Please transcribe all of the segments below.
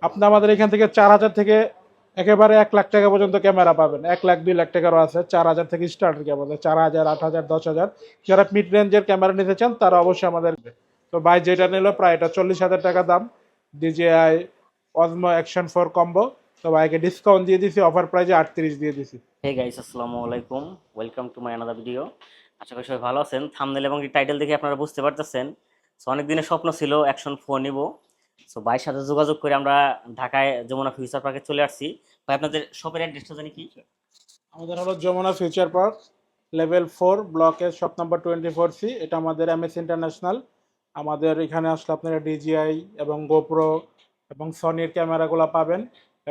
আপনি আমাদের এখান থেকে 4,000 থেকে একেবারে 1 লাখ টাকা পর্যন্ত ক্যামেরা পাবেন। 1 লাখ 2 লাখ টাকারও আছে, 4,000 থেকে স্টার্টের ক্যামেরা, 4,000, 8,000, 10,000। যারা মিড রেঞ্জের ক্যামেরা নিতে চান তারা অবশ্যই আমাদের। তো ভাই যেটা নিল প্রায় এটা 40,000 টাকা দাম, DJI Osmo Action 4 কম্বো। তো ভাইকে ডিসকাউন্ট দিয়ে দিছি, অফার প্রাইজে 38 দিয়ে দিছি। হে গাইস, আসসালামু আলাইকুম। Welcome to my another video. আশা করি সবাই ভালো আছেন। থাম্বনেল এবং টাইটেল দেখে আপনারা বুঝতে পারতেছেন। সো অনেক দিনের স্বপ্ন ছিল অ্যাকশন 4 নিব। সো ভাইয়ের সাথে যোগাযোগ করে আমরা ঢাকায় যমুনা ফিউচার পার্কে চলে আসছি। ভাই আপনাদের শপের অ্যাড্রেসটা জানি কি? আমাদের হলো যমুনা ফিউচার পার্ক, লেভেল 4, ব্লকের শপ নাম্বার 24C। এটা আমাদের MS ইন্টারন্যাশনাল। আমাদের এখানে আসলে আপনারা DJI এবং গোপ্রো এবং সনির ক্যামেরাগুলো পাবেন,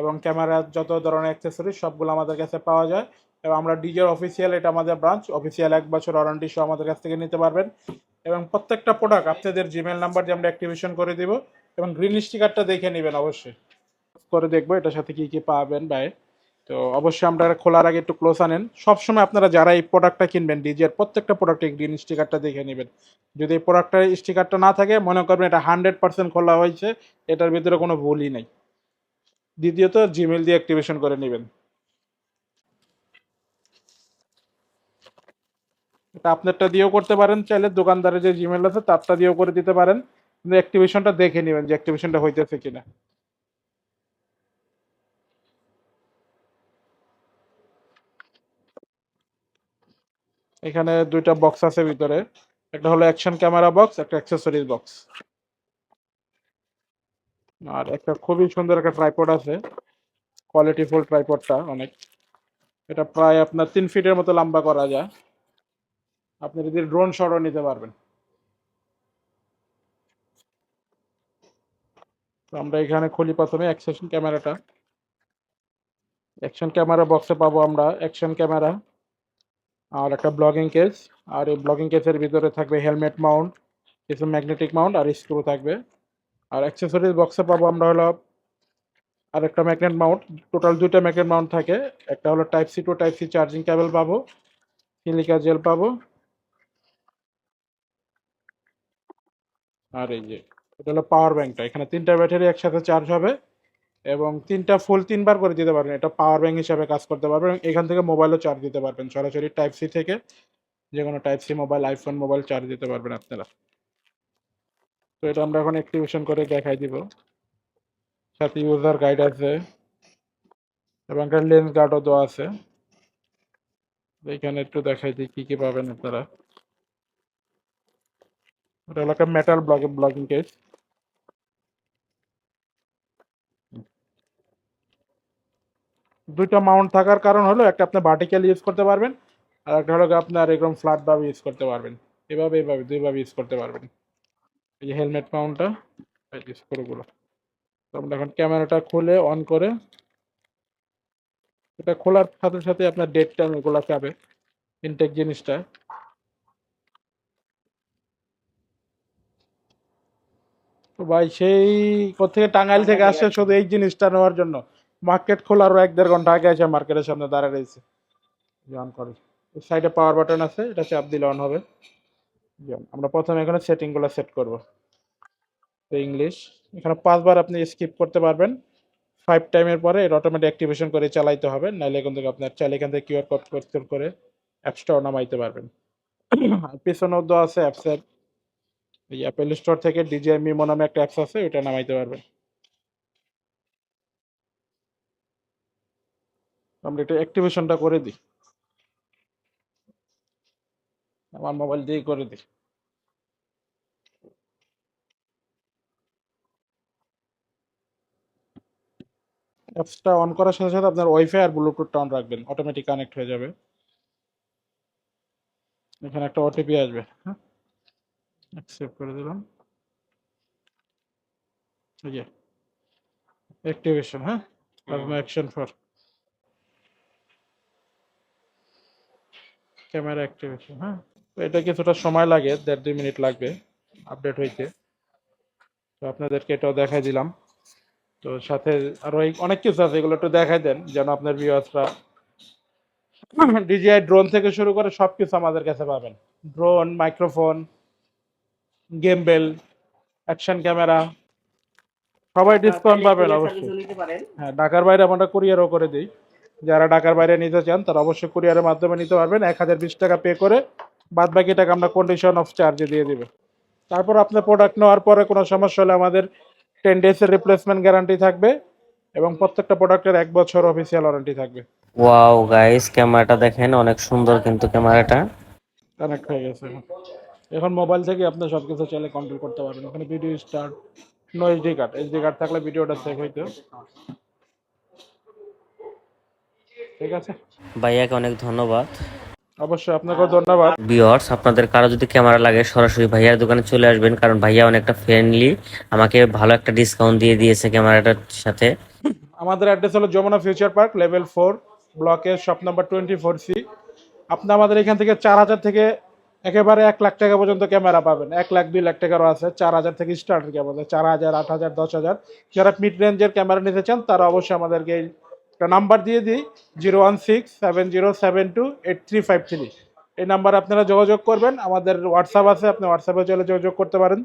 এবং ক্যামেরার যত ধরনের অ্যাক্সেসরিজ সবগুলো আমাদের কাছে পাওয়া যায়। এবং আমরা ডিজের অফিসিয়াল, এটা আমাদের ব্রাঞ্চ অফিসিয়াল, 1 বছর ওয়ারেন্টি সহ আমাদের কাছ থেকে নিতে পারবেন। এবং প্রত্যেকটা প্রোডাক্ট আপনাদের জিমেল নাম্বার দিয়ে আমরা অ্যাক্টিভেশন করে দিব। এবং গ্রিন স্টিকারটা দেখে নেবেন অবশ্যই, করে দেখবো এটার সাথে কি কি পাবেন ভাই। তো অবশ্যই আমরা খোলার আগে একটু ক্লোজ আনেন। সবসময় আপনারা যারা এই প্রোডাক্টটা কিনবেন ডিজিআর প্রত্যেকটা প্রোডাক্টে গ্রিন স্টিকারটা দেখে নেবেন। যদি এই প্রোডাক্টের স্টিকারটা না থাকে মনে করবেন এটা 100% খোলা হয়েছে, এটার ভিতরে কোনো ভুলই নেই। দ্বিতীয়ত জিমেল দিয়ে অ্যাক্টিভেশন করে নেবেন। এটা আপনারটা দিয়েও করতে পারেন, চাইলে দোকানদারের যে জিমেল আছে তারটা দিয়েও করে দিতে পারেন, কিন্তু অ্যাক্টিভেশনটা দেখে নেবেন যে অ্যাক্টিভেশনটা হইতেছে কিনা। এখানে দুইটা বক্স আছে ভিতরে, একটা হলো অ্যাকশন ক্যামেরা বক্স, একটা অ্যাক্সেসরিজ বক্স। আর একটা খুবই সুন্দর একটা ট্রাইপড আছে, কোয়ালিটিফুল ট্রাইপডটা অনেক। এটা প্রায় আপনার 3 ফিটের মতো লম্বা করা যায়। আপনি যদি ড্রোন শটও নিতে পারবেন। তো আমরা এখানে খুলি প্রথমে অ্যাকশন ক্যামেরাটা। অ্যাকশন ক্যামেরা বক্সে পাবো আমরা অ্যাকশন ক্যামেরা আর একটা ব্লগিং কেস। আর এই ব্লগিং কেসের ভিতরে থাকবে হেলমেট মাউন্ট, কিছু ম্যাগনেটিক মাউন্ট আর স্ক্রু থাকবে। আর অ্যাক্সেসরিজ বক্সে পাবো আমরা হলো আর একটা ম্যাগনেট মাউন্ট। টোটাল দুইটা ম্যাগনেট মাউন্ট থাকে। একটা হলো type C to type C charging cable পাবো, সিলিকা জেল পাবো। আর এই যে এটা হলো পাওয়ার ব্যাংকটা, এখানে 3টা ব্যাটারি একসাথে চার্জ হবে এবং 3টা ফুল 3বার করে দিতে পারবেন। এটা পাওয়ার ব্যাংক হিসাবে কাজ করতে পারবেন এবং এখান থেকে মোবাইলও চার্জ দিতে পারবেন সরাসরি টাইপ C থেকে। যে কোনো type C mobile, iPhone mobile charge দিতে পারবেন আপনারা। তো এটা আমরা এখন অ্যাক্টিভেশন করে দেখাই দিব। সাথে ইউজার গাইড আছে এবং একটা লেন্স গার্ডও দেওয়া আছে। এখানে একটু দেখাই দিই কি কি পাবেন আপনারা। এটা হলো একটা মেটাল ব্লগিং কেস। দুইটা মাউন্ট থাকার কারণ হলো একটা আপনি ভার্টিক্যাল ইউজ করতে পারবেন, আর একটা হলো আপনার এরকম ফ্ল্যাট ভাবে ইউজ করতে পারবেন। এভাবে দুইভাবে ইউজ করতে পারবেন। এই যে হেলমেট মাউন্টটা, এই যে স্ক্রুগুলো। তো আমরা এখন ক্যামেরাটা খুলে অন করে, এটা খোলার সাথে সাথে আপনার ডেট টাইম এগুলো পাবে, ইনটেক জিনিসটা। তো ভাই সেই কোথেকে টাঙ্গাইল থেকে আসছে শুধু এই জিনিসটা নেওয়ার জন্য। মার্কেট খোলারও 1-1.5 ঘন্টা আগে এসে মার্কেটের সামনে দাঁড়ায় রয়েছে। অন করে সাইডে পাওয়ার বাটন আছে, এটা চাপ দিলে অন হবে। আমরা প্রথমে এখানে সেটিংগুলো সেট করব। ইংলিশ, এখানে 5বার আপনি স্কিপ করতে পারবেন। 5 টাইমের পরে এটা অটোমেটিক অ্যাক্টিভেশন করে চালাইতে হবে, নাহলে এখান থেকে আপনার চাইলে এখান থেকে কিউআর কোড স্ক্যান করে অ্যাপসটাও নামাইতে পারবেন। আর পিছনেও দেওয়া আছে অ্যাপসের, এই অ্যাপেল স্টোর থেকে DJI মিমো নামে একটা অ্যাপস আছে, ওটা নামাইতে পারবেন। আমরা এটা অ্যাক্টিভেশনটা করে দিই, আমার মোবাইল দিয়েই করে দিই। অ্যাপসটা অন করার সাথে সাথে আপনার ওয়াইফাই আর ব্লুটুথটা অন রাখবেন, অটোমেটিক কানেক্ট হয়ে যাবে। এখানে একটা OTP আসবে, হ্যাঁ, অ্যাকসেপ্ট করে দিলাম। এই যে অ্যাক্টিভেশন, হ্যাঁ, অ্যাকশন ফর ক্যামেরা অ্যাক্টিভেশন, হ্যাঁ। তো এটা কিছুটা সময় লাগে, 1.5-2 মিনিট লাগবে আপডেট হইতে। তো আপনাদেরকে এটাও দেখাই দিলাম। তো সাথে আরো অনেক কিছু আছে, এগুলো একটু দেখাই দেন যেন আপনার ভিউয়ার্সরা। DJI ড্রোন থেকে শুরু করে সবকিছু আমাদের কাছে পাবেন। Drone, microphone, gimbal, action camera, সবাই ডিসকাউন্ট চাইলে পাবেন courier অবশ্যই। service ও নিতে পারেন। হ্যাঁ, ঢাকার বাইরে আমরা কুরিয়ারও করে দিই। যারা ঢাকার বাইরে নিতে চান তারা অবশ্যই কুরিয়ারের মাধ্যমে নিতে পারবেন। 1020 টাকা পে করে বাদ বাকি টাকা আমরা কন্ডিশন অফ চার্জে দিয়ে দিব। তারপর আপনার প্রোডাক্ট নেওয়ার পরে কোনো সমস্যা হলে আমাদের 10 ডেজের রিপ্লেসমেন্ট গ্যারান্টি থাকবে এবং প্রত্যেকটা প্রোডাক্টের 1 বছর অফিসিয়াল ওয়ারেন্টি থাকবে। ওয়াও গাইস, ক্যামেরাটা দেখেন, অনেক সুন্দর কিন্তু ক্যামেরাটা। কানেক্ট হয়ে গেছে এখন। এখন মোবাইল থেকে আপনি সবকিছু চাইলে কন্ট্রোল করতে পারবেন। ওখানে video start, no SD card, SD card থাকলে ভিডিওটা সেভ হইতো। ঠিক আছে, ভাইয়াকে অনেক ধন্যবাদ। অবশ্যই আপনাকেও ধন্যবাদ। ভিউয়ার্স, আপনাদের কারো যদি ক্যামেরা লাগে সরাসরি ভাইয়ার দোকানে চলে আসবেন, কারণ ভাইয়া অনেকটা ফ্রেন্ডলি, আমাকে ভালো একটা ডিসকাউন্ট দিয়ে দিয়েছে ক্যামেরাটার সাথে। আমাদের অ্যাড্রেস হলো যমুনা ফিউচার পার্ক লেভেল 4 ব্লকে শপ নাম্বার 24C। আপনি আমাদের এখান থেকে 4000 থেকে একেবারে 1 লাখ টাকা পর্যন্ত ক্যামেরা পাবেন। 1 লাখ 2 লাখ টাকারও আছে, 4000 থেকে স্টার্ট ক্যামেরা, 4000, 8000, 10000। যারা মিড রেঞ্জের ক্যামেরা নিতে চান তারা অবশ্যই আমাদেরকে একটা নাম্বার দিয়ে দিই, 01670728353। এই নাম্বারে আপনারা যোগাযোগ করবেন। আমাদের হোয়াটসঅ্যাপ আছে, আপনি হোয়াটসঅ্যাপে চলে যোগাযোগ করতে পারেন।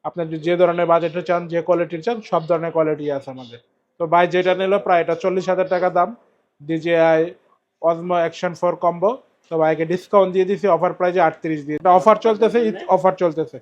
আপনি যে ধরনের বাজেটের চান, যে কোয়ালিটির চান, সব ধরনের কোয়ালিটি আছে আমাদের। তো ভাই যেটা নিল প্রায় এটা 40,000 টাকা দাম, DJI Osmo Action 4 কম্বো। তো ভাইকে ডিসকাউন্ট দিয়ে দিছি অফার প্রাইজে 38 দিয়ে। এটা অফার চলতেছে, ঈদ অফার চলতেছে।